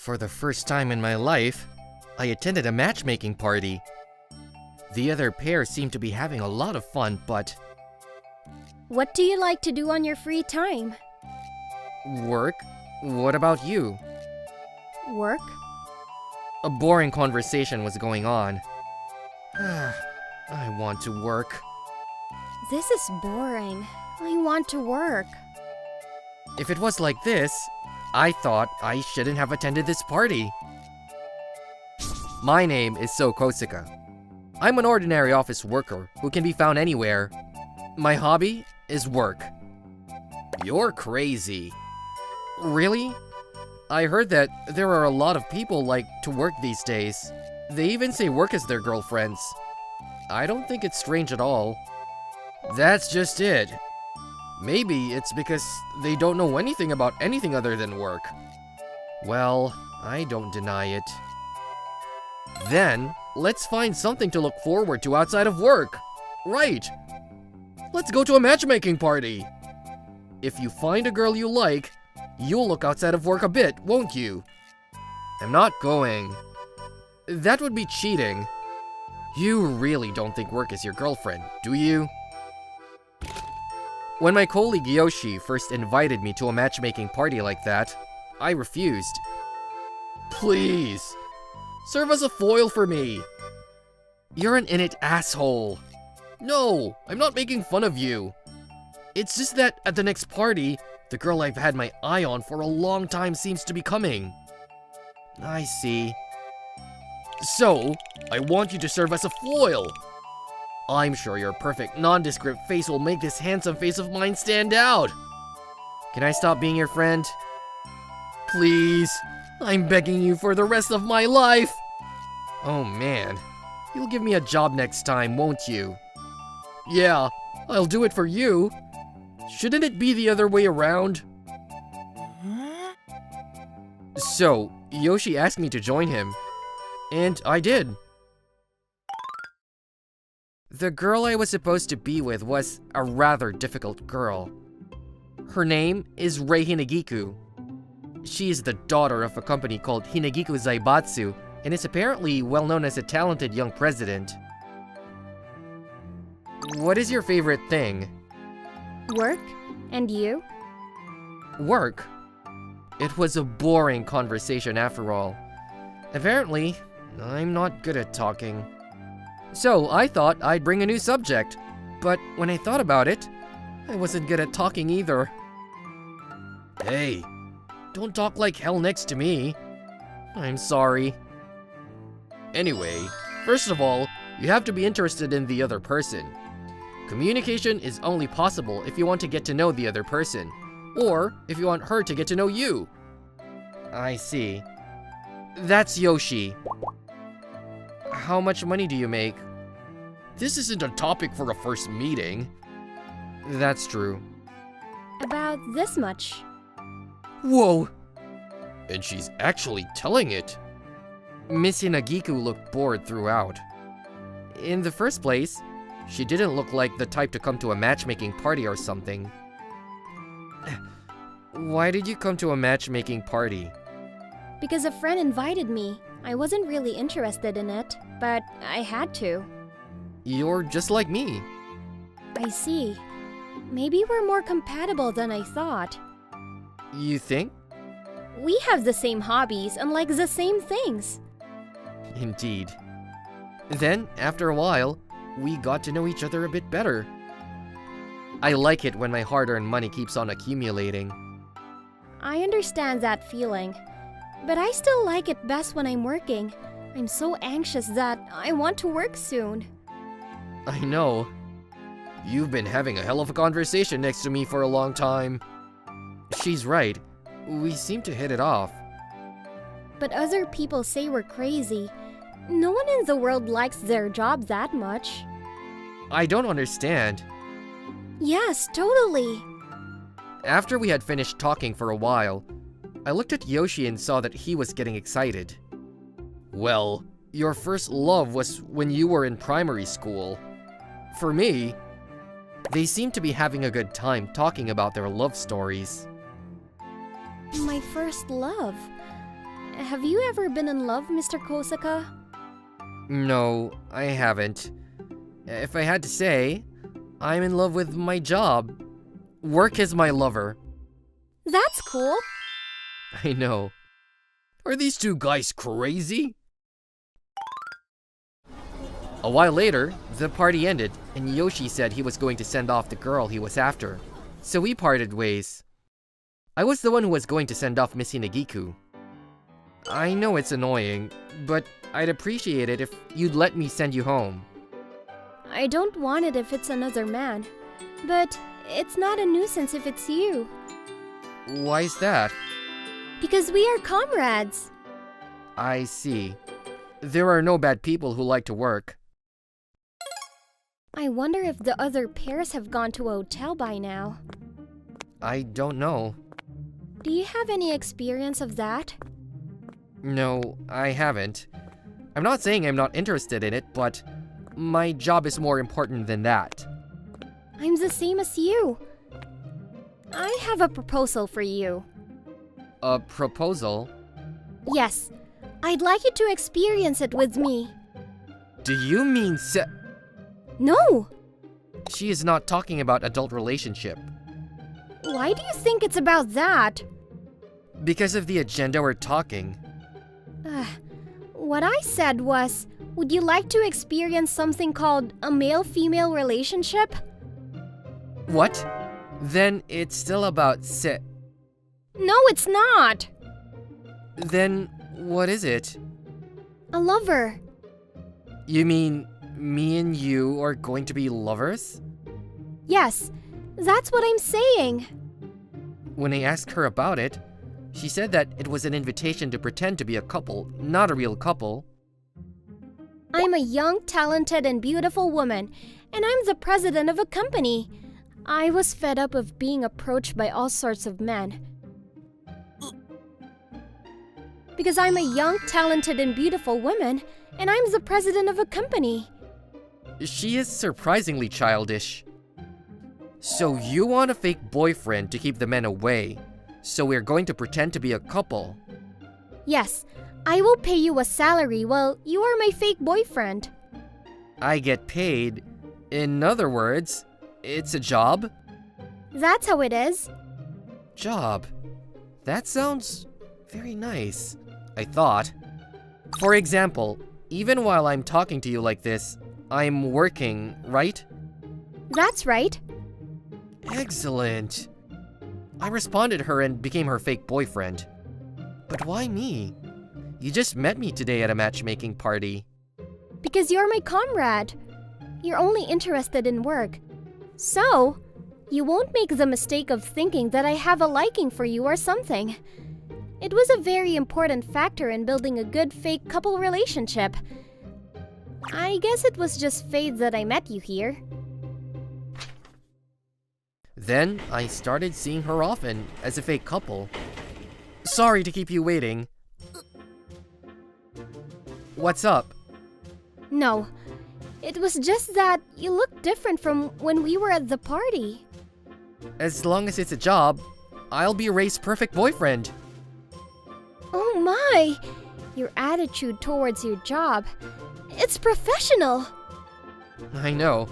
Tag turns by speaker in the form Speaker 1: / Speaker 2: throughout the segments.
Speaker 1: For the first time in my life, I attended a matchmaking party. The other pair seemed to be having a lot of fun, but
Speaker 2: What do you like to do on your free time?
Speaker 1: work? What about you?
Speaker 2: Work?
Speaker 1: A boring conversation was going on. I want to work.
Speaker 2: This is boring. I want to work.
Speaker 1: If it was like this, I thought I shouldn't have attended this party. My name is So Kosuka. I'm an ordinary office worker who can be found anywhere. My hobby is work. You're crazy. Really? I heard that there are a lot of people like to work these days. They even say work is their girlfriends. I don't think it's strange at all. That's just it. Maybe it's because they don't know anything about anything other than work. Well, I don't deny it. Then, let's find something to look forward to outside of work. Right. Let's go to a matchmaking party. If you find a girl you like, you'll look outside of work a bit, won't you? I'm not going. That would be cheating. You really don't think work is your girlfriend, do you? When my colleague Yoshi first invited me to a matchmaking party like that, I refused. Please, serve as a foil for me. You're an in-it asshole. No, I'm not making fun of you. It's just that at the next party, the girl I've had my eye on for a long time seems to be coming. I see. So, I want you to serve as a foil. I'm sure your perfect, nondescript face will make this handsome face of mine stand out. Can I stop being your friend? Please, I'm begging you for the rest of my life. Oh man, you'll give me a job next time, won't you? Yeah, I'll do it for you. Shouldn't it be the other way around? So, Yoshi asked me to join him, and I did. The girl I was supposed to be with was a rather difficult girl. Her name is Rei Hinagiku. She is the daughter of a company called Hinagiku Zaibatsu and is apparently well known as a talented young president. What is your favorite thing?
Speaker 2: Work? And you?
Speaker 1: Work? It was a boring conversation after all. Apparently, I'm not good at talking. So I thought I'd bring a new subject, but when I thought about it, I wasn't good at talking either. Hey, don't talk like hell next to me. I'm sorry. Anyway, first of all, you have to be interested in the other person. Communication is only possible if you want to get to know the other person, or if you want her to get to know you. I see. That's Yoshi. How much money do you make? This isn't a topic for a first meeting. That's true.
Speaker 2: About this much.
Speaker 1: Whoa! And she's actually telling it. Miss Hinagiku looked bored throughout. In the first place, she didn't look like the type to come to a matchmaking party or something. Why did you come to a matchmaking party?
Speaker 2: Because a friend invited me. I wasn't really interested in it, but I had to.
Speaker 1: You're just like me.
Speaker 2: I see. Maybe we're more compatible than I thought.
Speaker 1: You think?
Speaker 2: We have the same hobbies and like the same things.
Speaker 1: Indeed. Then, after a while, we got to know each other a bit better. I like it when my hard-earned money keeps on accumulating.
Speaker 2: I understand that feeling, but I still like it best when I'm working. I'm so anxious that I want to work soon.
Speaker 1: I know. You've been having a hell of a conversation next to me for a long time. She's right. We seem to hit it off.
Speaker 2: But other people say we're crazy. No one in the world likes their job that much.
Speaker 1: I don't understand.
Speaker 2: Yes, totally.
Speaker 1: After we had finished talking for a while, I looked at Yoshi and saw that he was getting excited. Well, your first love was when you were in primary school. For me, they seem to be having a good time talking about their love stories.
Speaker 2: My first love. have you ever been in love, Mr. Kosaka?
Speaker 1: No, I haven't. If I had to say, I'm in love with my job. Work is my lover.
Speaker 2: That's cool.
Speaker 1: I know. Are these two guys crazy? A while later, the party ended, and Yoshi said he was going to send off the girl he was after. So we parted ways. I was the one who was going to send off Miss Hinagiku. I know it's annoying, but I'd appreciate it if you'd let me send you home.
Speaker 2: I don't want it if it's another man, but it's not a nuisance if it's you.
Speaker 1: Why is that?
Speaker 2: Because we are comrades.
Speaker 1: I see. There are no bad people who like to work.
Speaker 2: I wonder if the other pairs have gone to a hotel by now.
Speaker 1: I don't know.
Speaker 2: Do you have any experience of that?
Speaker 1: No, I haven't. I'm not saying I'm not interested in it, but my job is more important than that.
Speaker 2: I'm the same as you. I have a proposal for you.
Speaker 1: A proposal?
Speaker 2: Yes, I'd like you to experience it with me.
Speaker 1: Do you mean
Speaker 2: No!
Speaker 1: She is not talking about adult relationship.
Speaker 2: Why do you think it's about that?
Speaker 1: Because of the agenda we're talking.
Speaker 2: What I said was, would you like to experience something called a male-female relationship?
Speaker 1: What? Then it's still about
Speaker 2: No, it's not!
Speaker 1: Then what is it?
Speaker 2: A lover.
Speaker 1: You mean me and you are going to be lovers?
Speaker 2: Yes, that's what I'm saying.
Speaker 1: When I asked her about it, she said that it was an invitation to pretend to be a couple, not a real couple.
Speaker 2: I'm a young, talented, and beautiful woman, and I'm the president of a company. I was fed up of being approached by all sorts of men. Because I'm a young, talented, and beautiful woman, and I'm the president of a company.
Speaker 1: She is surprisingly childish. So you want a fake boyfriend to keep the men away. So we're going to pretend to be a couple.
Speaker 2: Yes, I will pay you a salary while you are my fake boyfriend.
Speaker 1: I get paid. In other words, it's a job?
Speaker 2: That's how it is.
Speaker 1: Job. That sounds very nice, I thought. For example, even while I'm talking to you like this, I'm working, right?
Speaker 2: That's right.
Speaker 1: Excellent. I responded to her and became her fake boyfriend. But why me? You just met me today at a matchmaking party.
Speaker 2: Because you're my comrade. You're only interested in work. So, you won't make the mistake of thinking that I have a liking for you or something. It was a very important factor in building a good fake couple relationship. I guess it was just fate that I met you here.
Speaker 1: Then I started seeing her often as a fake couple. Sorry to keep you waiting. What's up?
Speaker 2: No, it was just that you looked different from when we were at the party.
Speaker 1: As long as it's a job, I'll be Ray's perfect boyfriend.
Speaker 2: Oh my! Your attitude towards your job. It's professional!
Speaker 1: I know.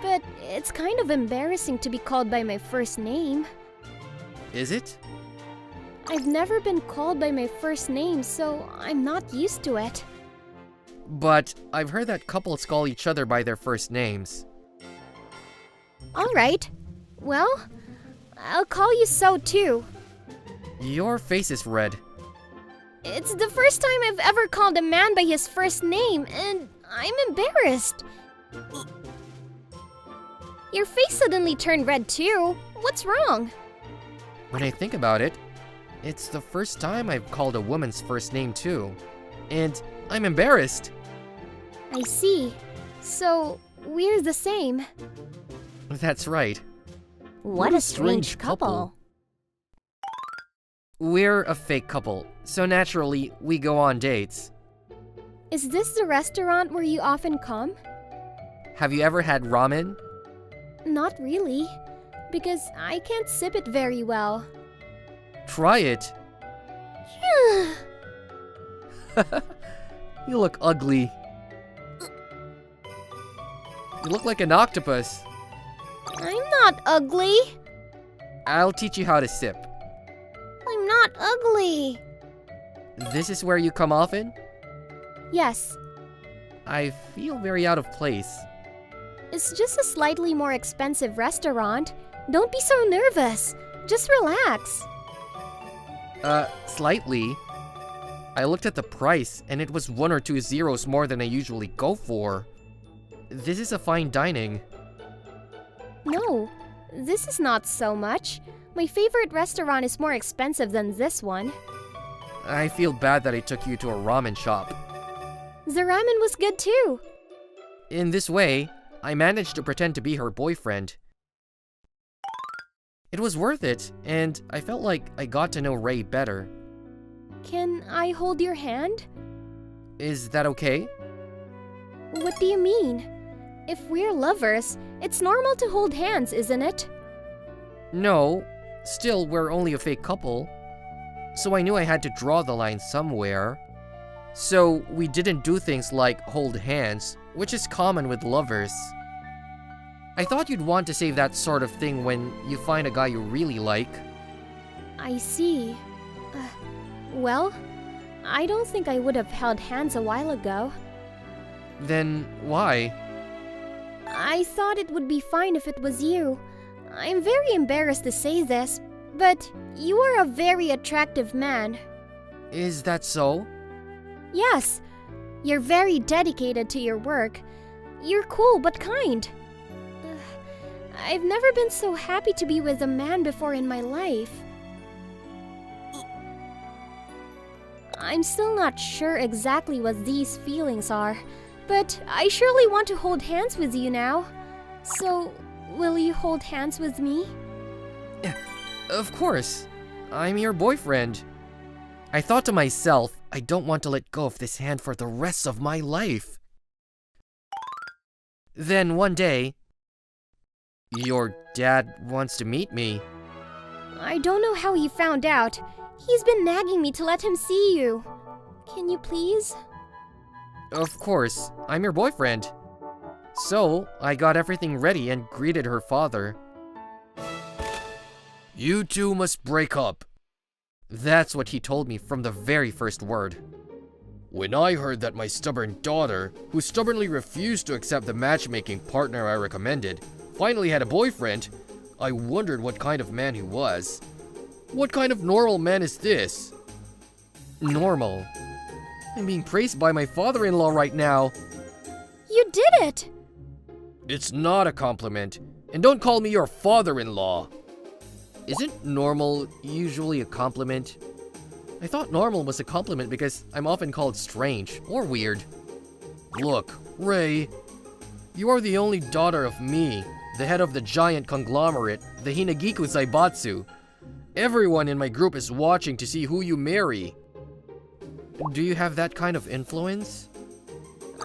Speaker 2: But it's kind of embarrassing to be called by my first name.
Speaker 1: Is it?
Speaker 2: I've never been called by my first name, so I'm not used to it.
Speaker 1: But I've heard that couples call each other by their first names.
Speaker 2: Alright. Well, I'll call you so too.
Speaker 1: Your face is red.
Speaker 2: It's the first time I've ever called a man by his first name, and I'm embarrassed. Your face suddenly turned red too. What's wrong?
Speaker 1: When I think about it, it's the first time I've called a woman's first name too. And I'm embarrassed.
Speaker 2: I see. So, we're the same.
Speaker 1: That's right.
Speaker 2: What a strange couple.
Speaker 1: We're a fake couple, so naturally, we go on dates.
Speaker 2: Is this the restaurant where you often come?
Speaker 1: Have you ever had ramen?
Speaker 2: Not really, because I can't sip it very well.
Speaker 1: Try it. You look ugly. You look like an octopus.
Speaker 2: I'm not ugly.
Speaker 1: I'll teach you how to sip.
Speaker 2: I'm not ugly.
Speaker 1: This is where you come often?
Speaker 2: Yes,
Speaker 1: I feel very out of place.
Speaker 2: it's just a slightly more expensive restaurant. Don't be so nervous. Just relax.
Speaker 1: Slightly. I looked at the price, and it was 1 or 2 zeros more than I usually go for. This is a fine dining.
Speaker 2: No, this is not so much. My favorite restaurant is more expensive than this one.
Speaker 1: I feel bad that I took you to a ramen shop.
Speaker 2: The ramen was good too.
Speaker 1: In this way, I managed to pretend to be her boyfriend. It was worth it, and I felt like I got to know Ray better.
Speaker 2: Can I hold your hand?
Speaker 1: Is that okay?
Speaker 2: What do you mean? If we're lovers, it's normal to hold hands, isn't it?
Speaker 1: No, still, we're only a fake couple. So I knew I had to draw the line somewhere. So we didn't do things like hold hands, which is common with lovers. I thought you'd want to save that sort of thing when you find a guy you really like.
Speaker 2: I see. Well, I don't think I would have held hands a while ago.
Speaker 1: Then why?
Speaker 2: I thought it would be fine if it was you. I'm very embarrassed to say this, but you are a very attractive man.
Speaker 1: Is that so?
Speaker 2: Yes, you're very dedicated to your work. You're cool but kind. I've never been so happy to be with a man before in my life. I'm still not sure exactly what these feelings are, but I surely want to hold hands with you now. So, will you hold hands with me?
Speaker 1: Of course. I'm your boyfriend. I thought to myself, I don't want to let go of this hand for the rest of my life. Then one day, your dad wants to meet me.
Speaker 2: I don't know how he found out. He's been nagging me to let him see you. Can you please?
Speaker 1: Of course, I'm your boyfriend. So, I got everything ready and greeted her father. You two must break up. That's what he told me from the very first word. When I heard that my stubborn daughter, who stubbornly refused to accept the matchmaking partner I recommended, finally had a boyfriend, I wondered what kind of man he was. What kind of normal man is this? Normal? I'm being praised by my father-in-law right now.
Speaker 2: You did it!
Speaker 1: It's not a compliment, and don't call me your father-in-law. Isn't normal usually a compliment? I thought normal was a compliment because I'm often called strange or weird. Look, Ray, you are the only daughter of me, the head of the giant conglomerate, the Hinagiku Zaibatsu. Everyone in my group is watching to see who you marry. Do you have that kind of influence?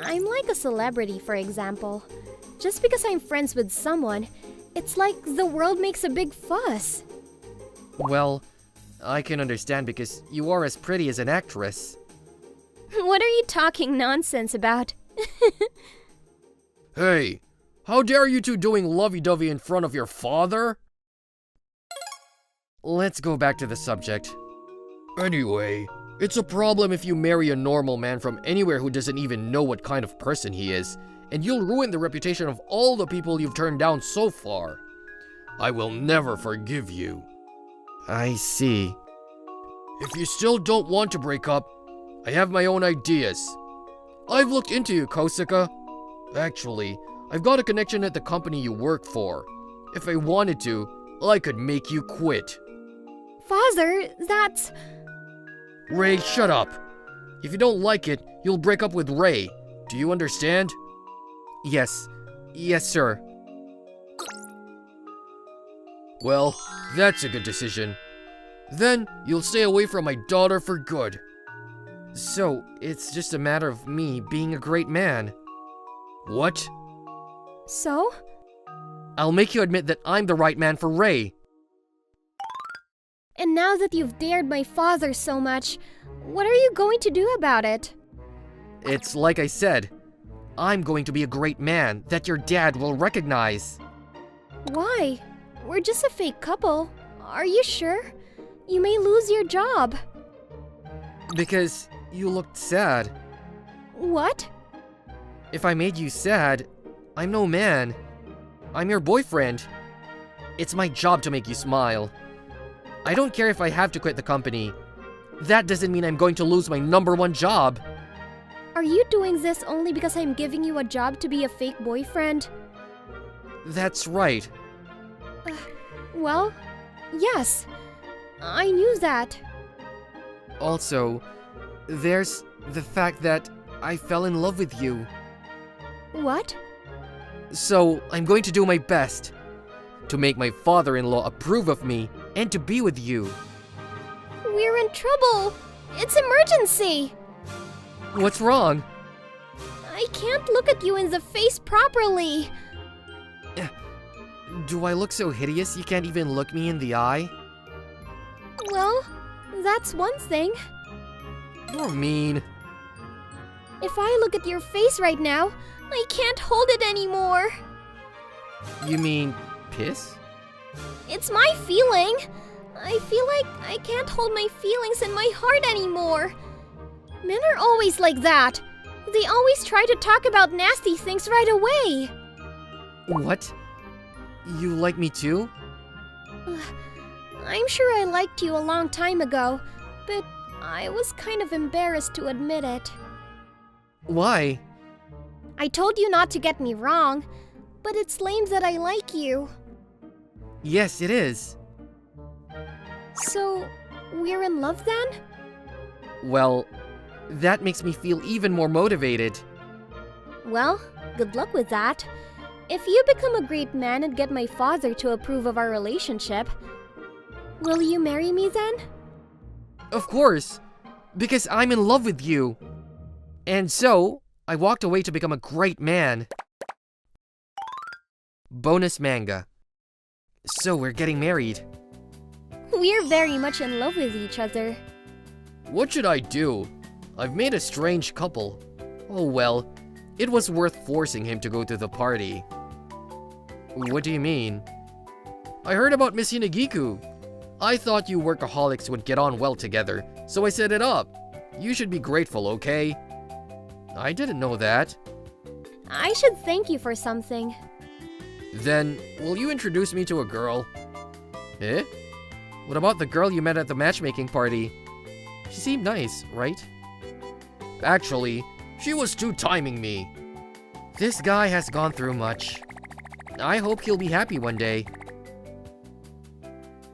Speaker 2: I'm like a celebrity, for example. Just because I'm friends with someone, it's like the world makes a big fuss.
Speaker 1: Well, I can understand because you are as pretty as an actress.
Speaker 2: What are you talking nonsense about?
Speaker 1: Hey, how dare you two doing lovey-dovey in front of your father? Let's go back to the subject. Anyway, it's a problem if you marry a normal man from anywhere who doesn't even know what kind of person he is, and you'll ruin the reputation of all the people you've turned down so far. I will never forgive you. I see. If you still don't want to break up, I have my own ideas. I've looked into you, Kosaka. Actually, I've got a connection at the company you work for. If I wanted to, I could make you quit.
Speaker 2: Father, that's...
Speaker 1: Ray, shut up. If you don't like it, you'll break up with Ray. Do you understand? Yes. Yes, sir. Well, that's a good decision. Then, you'll stay away from my daughter for good. So, it's just a matter of me being a great man. What?
Speaker 2: So?
Speaker 1: I'll make you admit that I'm the right man for Ray.
Speaker 2: And now that you've dared my father so much, what are you going to do about it?
Speaker 1: It's like I said, I'm going to be a great man that your dad will recognize.
Speaker 2: Why? We're just a fake couple. Are you sure? You may lose your job.
Speaker 1: Because you looked sad.
Speaker 2: What?
Speaker 1: If I made you sad, I'm no man. I'm your boyfriend. It's my job to make you smile. I don't care if I have to quit the company. That doesn't mean I'm going to lose my #1 job.
Speaker 2: Are you doing this only because I'm giving you a job to be a fake boyfriend?
Speaker 1: That's right.
Speaker 2: Well, yes. I knew that.
Speaker 1: Also, there's the fact that I fell in love with you.
Speaker 2: What?
Speaker 1: So, I'm going to do my best to make my father-in-law approve of me and to be with you.
Speaker 2: We're in trouble. It's emergency.
Speaker 1: What's wrong?
Speaker 2: I can't look at you in the face properly.
Speaker 1: Do I look so hideous you can't even look me in the eye?
Speaker 2: Well, that's one thing.
Speaker 1: You're mean.
Speaker 2: If I look at your face right now, I can't hold it anymore.
Speaker 1: You mean piss?
Speaker 2: It's my feeling. I feel like I can't hold my feelings in my heart anymore. Men are always like that. They always try to talk about nasty things right away.
Speaker 1: What? You like me too?
Speaker 2: I'm sure I liked you a long time ago, but I was kind of embarrassed to admit it.
Speaker 1: Why?
Speaker 2: I told you not to get me wrong, but it's lame that I like you.
Speaker 1: Yes, it is.
Speaker 2: So, we're in love then?
Speaker 1: Well, that makes me feel even more motivated.
Speaker 2: Well, good luck with that. If you become a great man and get my father to approve of our relationship, will you marry me then?
Speaker 1: Of course, because I'm in love with you. And so, I walked away to become a great man. Bonus manga. So we're getting married.
Speaker 2: We're very much in love with each other.
Speaker 1: What should I do? I've made a strange couple. Oh well, it was worth forcing him to go to the party. What do you mean? I heard about Miss Hinagiku. I thought you workaholics would get on well together, so I set it up. You should be grateful, okay? I didn't know that.
Speaker 2: I should thank you for something.
Speaker 1: Then, will you introduce me to a girl? Eh? What about the girl you met at the matchmaking party? She seemed nice, right? Actually, she was two-timing me. This guy has gone through much. I hope he'll be happy one day.